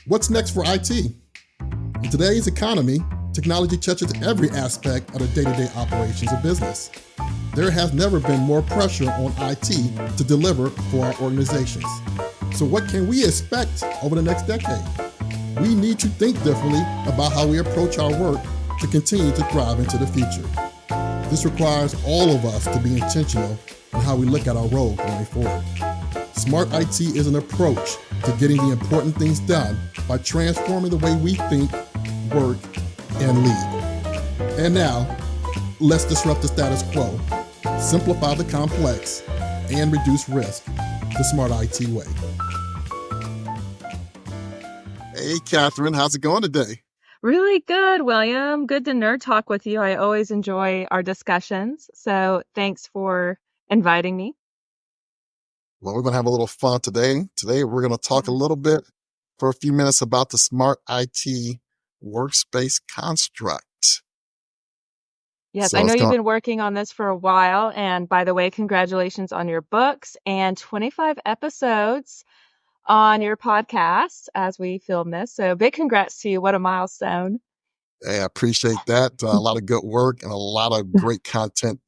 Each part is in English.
What's next for IT? In today's economy, technology touches every aspect of the day-to-day operations of business. There has never been more pressure on IT to deliver for our organizations. So what can we expect over the next decade? We need to think differently about how we approach our work to continue to thrive into the future. This requires all of us to be intentional in how we look at our role going forward. Smart IT is an approach to getting the important things done by transforming the way we think, work, and lead. And now, let's disrupt the status quo, simplify the complex, and reduce risk the Smart IT way. Hey, Katherine, how's it going today? Really good, William. Good to nerd talk with you. I always enjoy our discussions. So thanks for inviting me. Well, we're going to have a little fun today. Today, we're going to talk a little bit for a few minutes about the Smart IT Workspace Construct. Yes, I know you've been working on this for a while. And by the way, congratulations on your books and 25 episodes on your podcast as we film this. So big congrats to you. What a milestone. Hey, I appreciate that. A lot of good work and a lot of great content.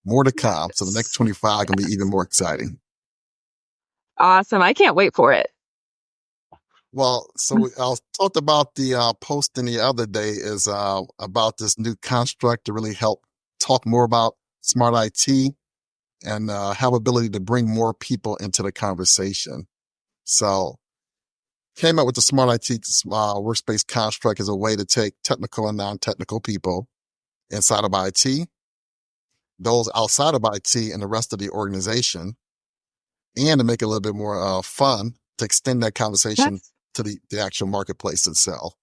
More to come. So the next 25 can be even more exciting. Awesome. I can't wait for it. Well, so I talked about the posting the other day is about this new construct to really help talk more about Smart IT and have ability to bring more people into the conversation. So came up with the Smart IT Workspace Construct as a way to take technical and non-technical people inside of IT, those outside of IT and the rest of the organization, and to make it a little bit more fun to extend that conversation to the actual marketplace itself.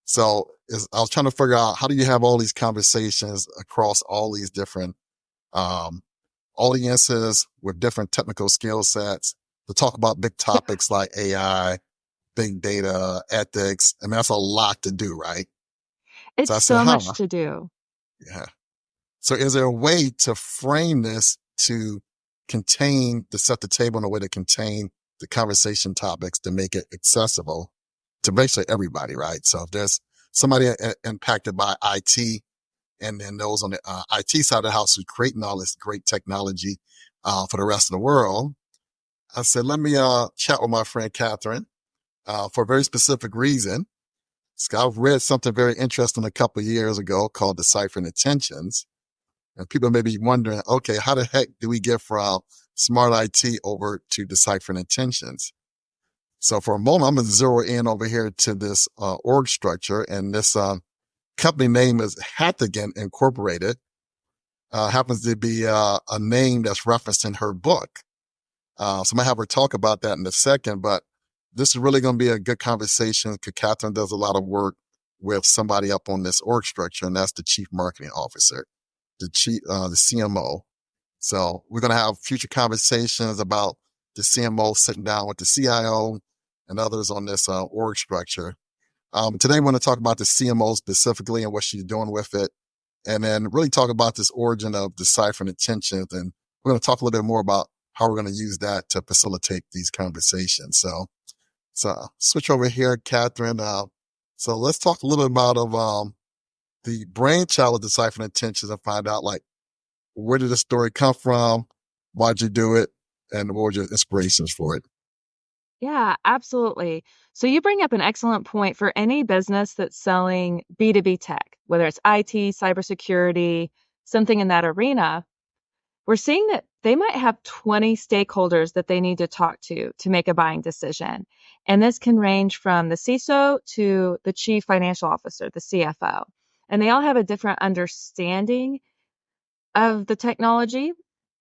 So I was trying to figure out, how do you have all these conversations across all these different audiences with different technical skill sets to talk about big topics like AI, big data, ethics. I mean, that's a lot to do, right? It's so much to do. Yeah. So is there a way to frame this to set the table in a way to contain the conversation topics to make it accessible to basically everybody, right? So if there's somebody impacted by IT and then those on the IT side of the house who's creating all this great technology for the rest of the world, I said, let me chat with my friend Katherine for a very specific reason. So I've read something very interesting a couple of years ago called Deciphering Intentions. And people may be wondering, okay, how the heck do we get from Smart IT over to Deciphering Intentions? So for a moment, I'm going to zero in over here to this org structure, and this company name is Hattigan Incorporated. Happens to be a name that's referenced in her book. So I'm going to have her talk about that in a second, but this is really going to be a good conversation because Katherine does a lot of work with somebody up on this org structure, and that's the Chief Marketing Officer, the CMO. So we're going to have future conversations about the CMO sitting down with the CIO and others on this org structure. Today, we're going to talk about the CMO specifically and what she's doing with it, and then really talk about this origin of Deciphering Intentions. And we're going to talk a little bit more about how we're going to use that to facilitate these conversations. So switch over here, Katherine. So let's talk a little bit about the brainchild of Deciphering Intentions and find out, like, where did the story come from? Why'd you do it? And what were your inspirations for it? Yeah, absolutely. So you bring up an excellent point for any business that's selling B2B tech, whether it's IT, cybersecurity, something in that arena. We're seeing that they might have 20 stakeholders that they need to talk to make a buying decision. And this can range from the CISO to the chief financial officer, the CFO. And they all have a different understanding of the technology,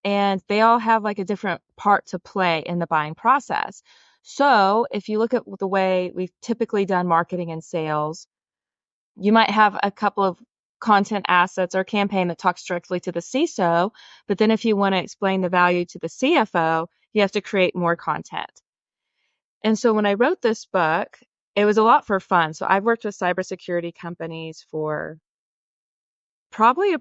and they all have like a different part to play in the buying process. So if you look at the way we've typically done marketing and sales, you might have a couple of content assets or campaign that talks directly to the CISO, but then if you want to explain the value to the CFO, you have to create more content. And so when I wrote this book, it was a lot for fun. So I've worked with cybersecurity companies for probably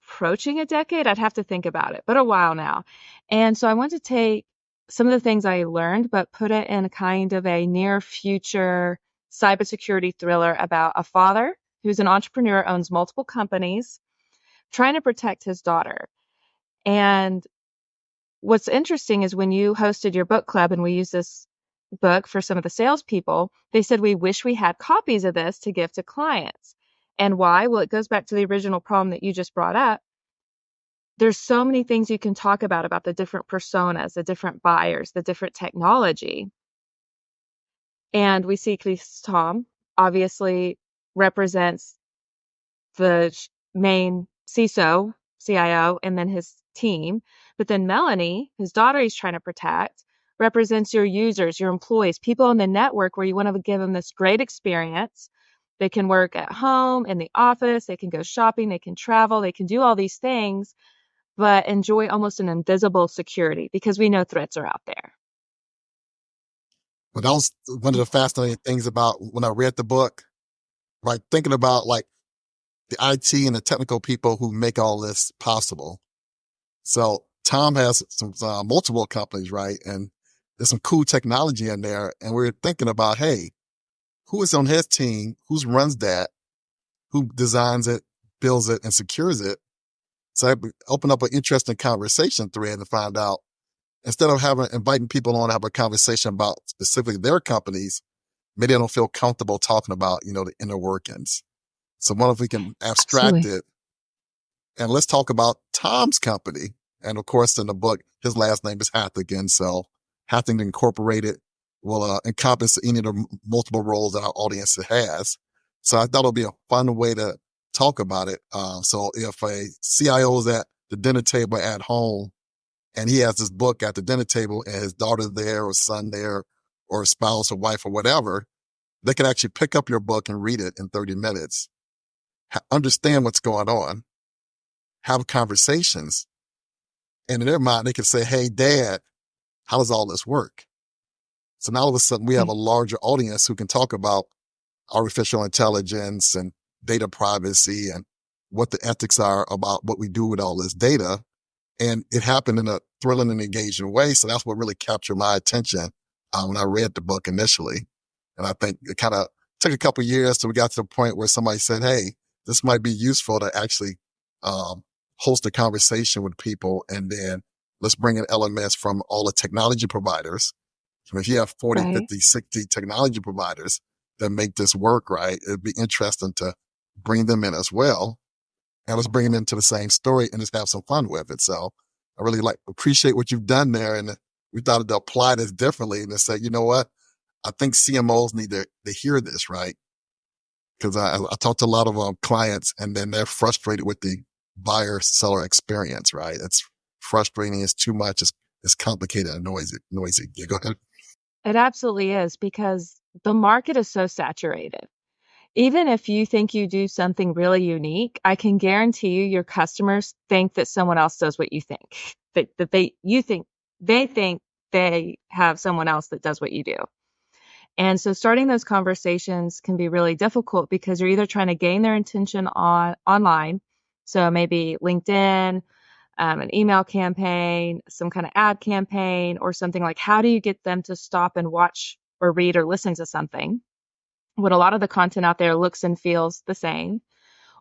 approaching a decade. I'd have to think about it, but a while now. And so I want to take some of the things I learned, but put it in kind of a near future cybersecurity thriller about a father who's an entrepreneur, owns multiple companies, trying to protect his daughter. And what's interesting is when you hosted your book club and we used this book for some of the salespeople, they said, we wish we had copies of this to give to clients. And why? Well, it goes back to the original problem that you just brought up. There's so many things you can talk about the different personas, the different buyers, the different technology. And we see Tom obviously represents the main CIO, and then his team. But then Melanie, his daughter he's trying to protect, represents your users, your employees, people in the network where you want to give them this great experience. They can work at home, in the office, they can go shopping, they can travel, they can do all these things, but enjoy almost an invisible security because we know threats are out there. But that was one of the fascinating things about when I read the book, right? Thinking about like the IT and the technical people who make all this possible. So Tom has some multiple companies, right? And there's some cool technology in there. And we're thinking about, hey, who is on his team? Who runs that? Who designs it, builds it, and secures it? So I opened up an interesting conversation thread to find out, instead of inviting people on to have a conversation about specifically their companies, maybe they don't feel comfortable talking about, the inner workings. So what if we can abstract Absolutely. it and let's talk about Tom's company. And of course, in the book, his last name is Hathigan. So Hathigan Incorporated will encompass any of the multiple roles that our audience has. So I thought it'll be a fun way to talk about it. So if a CIO is at the dinner table at home and he has this book at the dinner table and his daughter's there or son there or a spouse or wife or whatever, they can actually pick up your book and read it in 30 minutes, understand what's going on, have conversations. And in their mind, they can say, hey, Dad, how does all this work? So now all of a sudden we have a larger audience who can talk about artificial intelligence and data privacy and what the ethics are about what we do with all this data. And it happened in a thrilling and engaging way. So that's what really captured my attention when I read the book initially. And I think it kind of took a couple of years till we got to the point where somebody said, hey, this might be useful to actually host a conversation with people. And then let's bring in elements from all the technology providers. So if you have 40, Right. 50, 60 technology providers that make this work, right, it'd be interesting to bring them in as well. And let's bring them into the same story and just have some fun with it. So I really appreciate what you've done there. And we thought to apply this differently and to say, you know what? I think CMOs need to hear this, right? Because I talked to a lot of clients and then they're frustrated with the buyer seller experience, right? It's frustrating. It's too much. It's complicated and noisy. Yeah, go ahead. It absolutely is because the market is so saturated. Even if you think you do something really unique, I can guarantee you your customers think that someone else does what you think. They think they have someone else that does what you do. And so starting those conversations can be really difficult because you're either trying to gain their attention online, so maybe LinkedIn, an email campaign, some kind of ad campaign, or something like how do you get them to stop and watch or read or listen to something when a lot of the content out there looks and feels the same?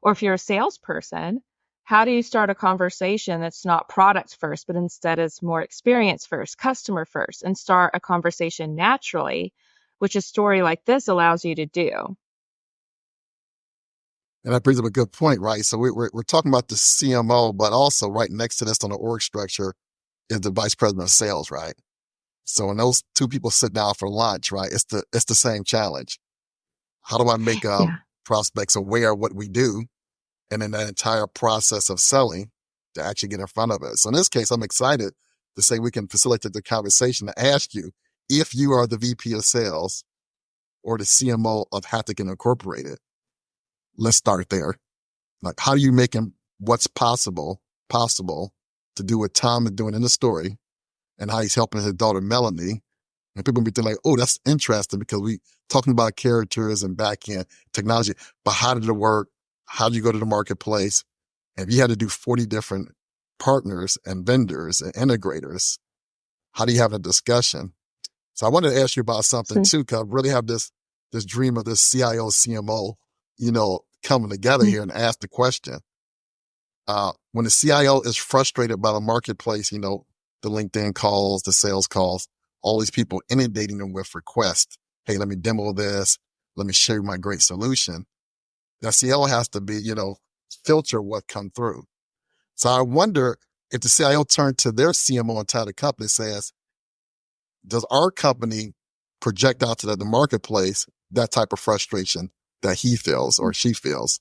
Or if you're a salesperson, how do you start a conversation that's not product first, but instead is more experience first, customer first, and start a conversation naturally, which a story like this allows you to do? And that brings up a good point, right? So we're talking about the CMO, but also right next to this on the org structure is the vice president of sales, right? So when those two people sit down for lunch, right, it's the same challenge. How do I make Yeah. prospects aware of what we do? And in that entire process of selling to actually get in front of it. So in this case, I'm excited to say we can facilitate the conversation to ask you if you are the VP of sales or the CMO of Hathigan Incorporated. Let's start there. Like, how do you make what's possible to do what Tom is doing in the story and how he's helping his daughter, Melanie. And people be thinking like, oh, that's interesting because we talking about characters and back-end technology, but how did it work? How did you go to the marketplace? And if you had to do 40 different partners and vendors and integrators, how do you have a discussion? So I wanted to ask you about something too, because I really have this this dream of this CIO, CMO, coming together here and ask the question. When the CIO is frustrated by the marketplace, the LinkedIn calls, the sales calls, all these people inundating them with requests. Hey, let me demo this. Let me show you my great solution. That CIO has to be, filter what come through. So I wonder if the CIO turned to their CMO inside the company says, does our company project out to the marketplace that type of frustration that he feels or she feels?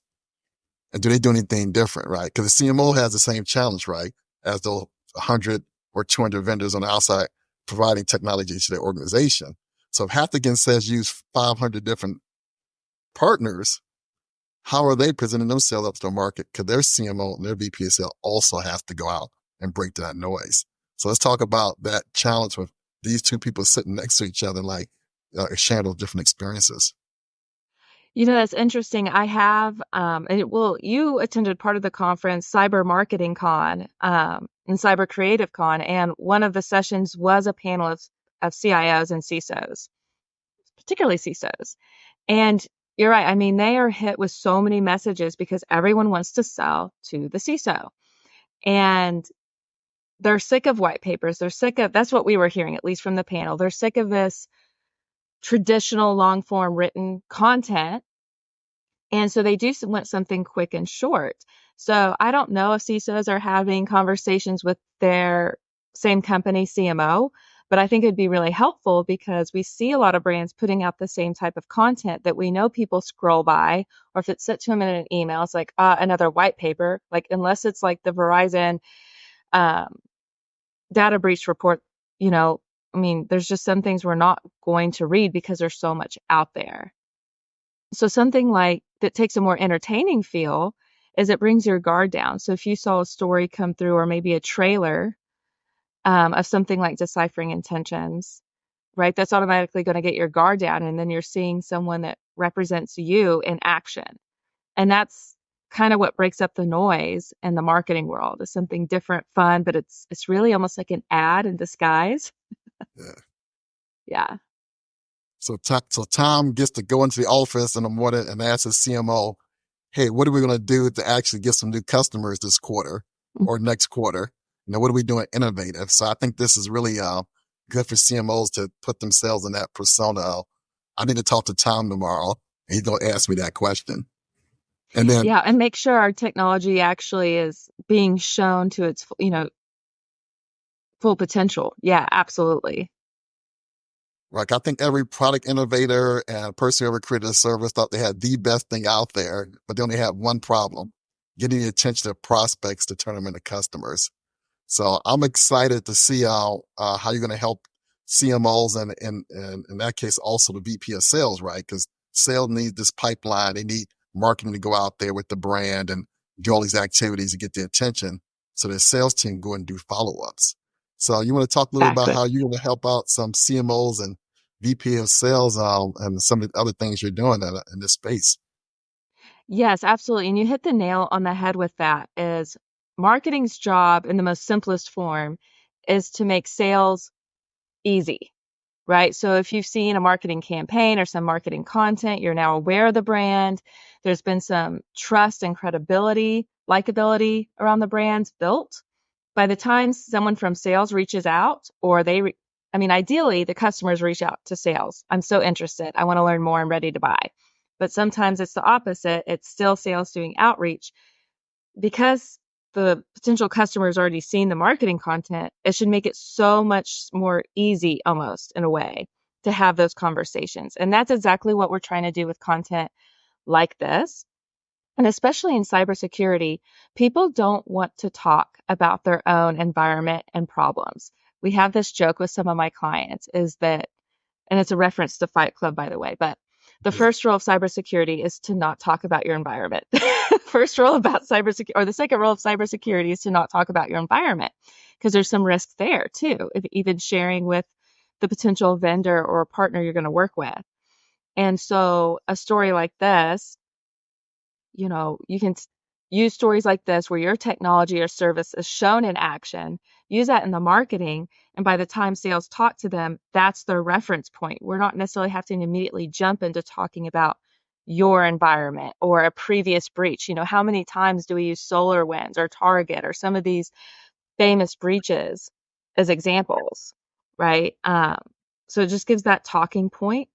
And do they do anything different, right? Because the CMO has the same challenge, right? As those 100 or 200 vendors on the outside providing technology to their organization. So if Hattigan says use 500 different partners, how are they presenting themselves up to the market? Because their CMO and their VP of sales also has to go out and break that noise. So let's talk about that challenge with these two people sitting next to each other, like sharing those different experiences. That's interesting. I have, you attended part of the conference, Cyber Marketing Con, and Cyber Creative Con, and one of the sessions was a panel of CIOs and CISOs, particularly CISOs. And you're right. I mean, they are hit with so many messages because everyone wants to sell to the CISO. And they're sick of white papers. That's what we were hearing, at least from the panel. They're sick of this traditional long form written content. And so they do want something quick and short. So I don't know if CISOs are having conversations with their same company CMO, but I think it'd be really helpful because we see a lot of brands putting out the same type of content that we know people scroll by, or if it's sent to them in an email, it's like another white paper. Like unless it's like the Verizon um, data breach report, there's just some things we're not going to read because there's so much out there. So something like that takes a more entertaining feel is it brings your guard down. So if you saw a story come through or maybe a trailer of something like Deciphering Intentions, right, that's automatically going to get your guard down. And then you're seeing someone that represents you in action. And that's kind of what breaks up the noise in the marketing world is something different, fun, but it's really almost like an ad in disguise. Yeah. Yeah. So Tom gets to go into the office in the morning and ask his CMO, hey, what are we going to do to actually get some new customers this quarter or next quarter? What are we doing innovative? So I think this is really good for CMOs to put themselves in that persona. I need to talk to Tom tomorrow, and he's going to ask me that question. And then, Yeah, and make sure our technology actually is being shown to its, full potential. Yeah, absolutely. like, I think every product innovator and person who ever created a service thought they had the best thing out there, but they only had one problem, getting the attention of prospects to turn them into customers. So I'm excited to see how you're going to help CMOs and in that case, also the VP of sales, right? Because sales needs this pipeline. They need marketing to go out there with the brand and do all these activities to get the attention. So the sales team go and do follow-ups. So you want to talk a little bit about Exactly. how you're going to help out some CMOs and VP of sales and some of the other things you're doing in this space. Yes, absolutely. And you hit the nail on the head with that is marketing's job in the most simplest form is to make sales easy, right? So if you've seen a marketing campaign or some marketing content, you're now aware of the brand. There's been some trust and credibility, likability around the brands built. By the time someone from sales reaches out or ideally the customers reach out to sales. I'm so interested. I want to learn more. I'm ready to buy. But sometimes it's the opposite. It's still sales doing outreach because the potential customer has already seen the marketing content. It should make it so much more easy almost in a way to have those conversations. And that's exactly what we're trying to do with content like this. And especially in cybersecurity, people don't want to talk about their own environment and problems. We have this joke with some of my clients is that, and it's a reference to Fight Club, by the way, but the Yeah. first rule of cybersecurity is to not talk about your environment. First rule about cybersecurity, or the second rule of cybersecurity is to not talk about your environment because there's some risk there too, if even sharing with the potential vendor or partner you're going to work with. And so a story like this, you can use stories like this where your technology or service is shown in action, use that in the marketing, and by the time sales talk to them, that's their reference point. We're not necessarily having to immediately jump into talking about your environment or a previous breach. How many times do we use SolarWinds or Target or some of these famous breaches as examples, right? So it just gives that talking point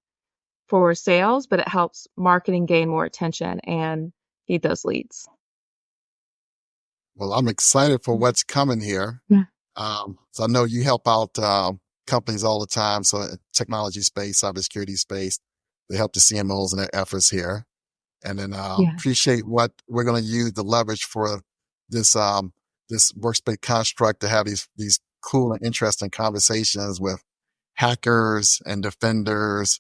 for sales, but it helps marketing gain more attention and feed those leads. Well, I'm excited for what's coming here. Yeah. So I know you help out companies all the time. So technology space, cybersecurity space, they help the CMOs in their efforts here. And then appreciate what we're going to use the leverage for this this workspace construct to have these cool and interesting conversations with hackers and defenders,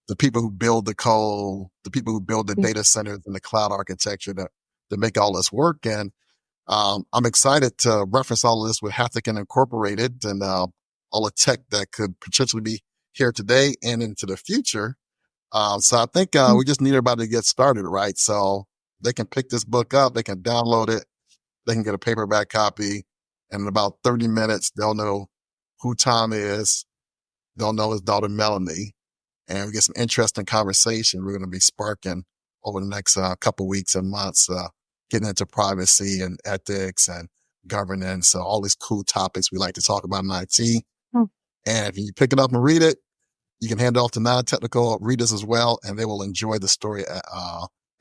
the people who build the code, the people who build the data centers and the cloud architecture to make all this work. And I'm excited to reference all of this with Hathican Incorporated and all the tech that could potentially be here today and into the future. So I think we just need everybody to get started, right? So they can pick this book up, they can download it, they can get a paperback copy, and in about 30 minutes, they'll know who Tom is, they'll know his daughter Melanie, and we get some interesting conversation we're going to be sparking over the next couple weeks and months, getting into privacy and ethics and governance, so all these cool topics we like to talk about in IT. And if you pick it up and read it, you can hand it off to non-technical readers as well, and they will enjoy the story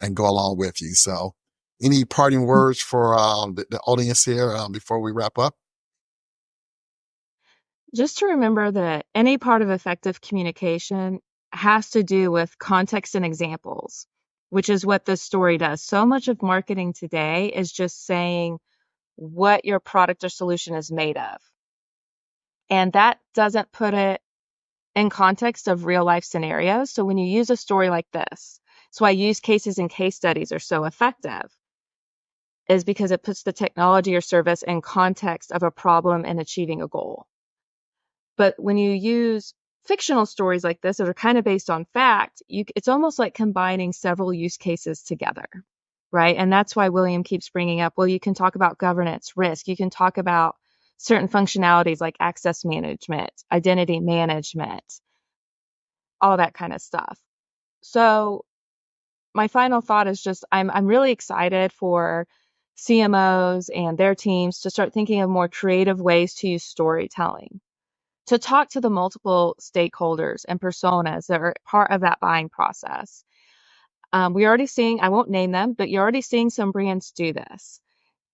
and go along with you. So any parting words for the audience here before we wrap up? Just to remember that any part of effective communication has to do with context and examples, which is what this story does. So much of marketing today is just saying what your product or solution is made of. And that doesn't put it in context of real life scenarios. So when you use a story like this, that's why use cases and case studies are so effective, is because it puts the technology or service in context of a problem and achieving a goal. But when you use fictional stories like this that are kind of based on fact, it's almost like combining several use cases together, right? And that's why William keeps bringing up, well, you can talk about governance, risk, you can talk about certain functionalities like access management, identity management, all that kind of stuff. So my final thought is just I'm really excited for CMOs and their teams to start thinking of more creative ways to use storytelling to talk to the multiple stakeholders and personas that are part of that buying process. We're already seeing, I won't name them, but you're already seeing some brands do this.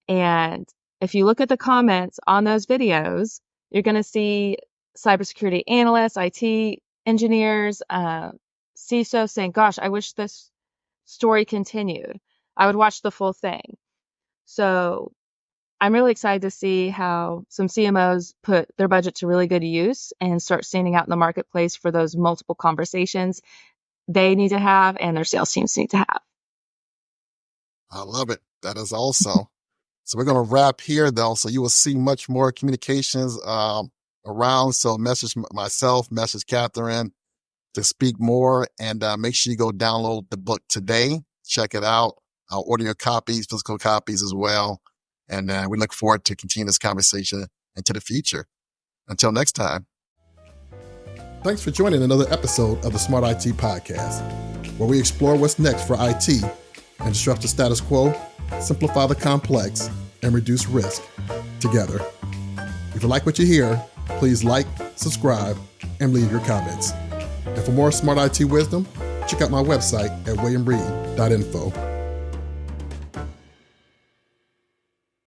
And if you look at the comments on those videos, you're going to see cybersecurity analysts, IT engineers, CISO saying, gosh, I wish this story continued. I would watch the full thing. So I'm really excited to see how some CMOs put their budget to really good use and start standing out in the marketplace for those multiple conversations they need to have and their sales teams need to have. I love it. That is also. So we're going to wrap here, though. So you will see much more communications around. So message myself, message Katherine to speak more, and make sure you go download the book today. Check it out. Order your copies, physical copies as well. And we look forward to continue this conversation into the future. Until next time. Thanks for joining another episode of the Smart IT Podcast, where we explore what's next for IT and disrupt the status quo, simplify the complex, and reduce risk together. If you like what you hear, please like, subscribe, and leave your comments. And for more Smart IT wisdom, check out my website at williamreed.info.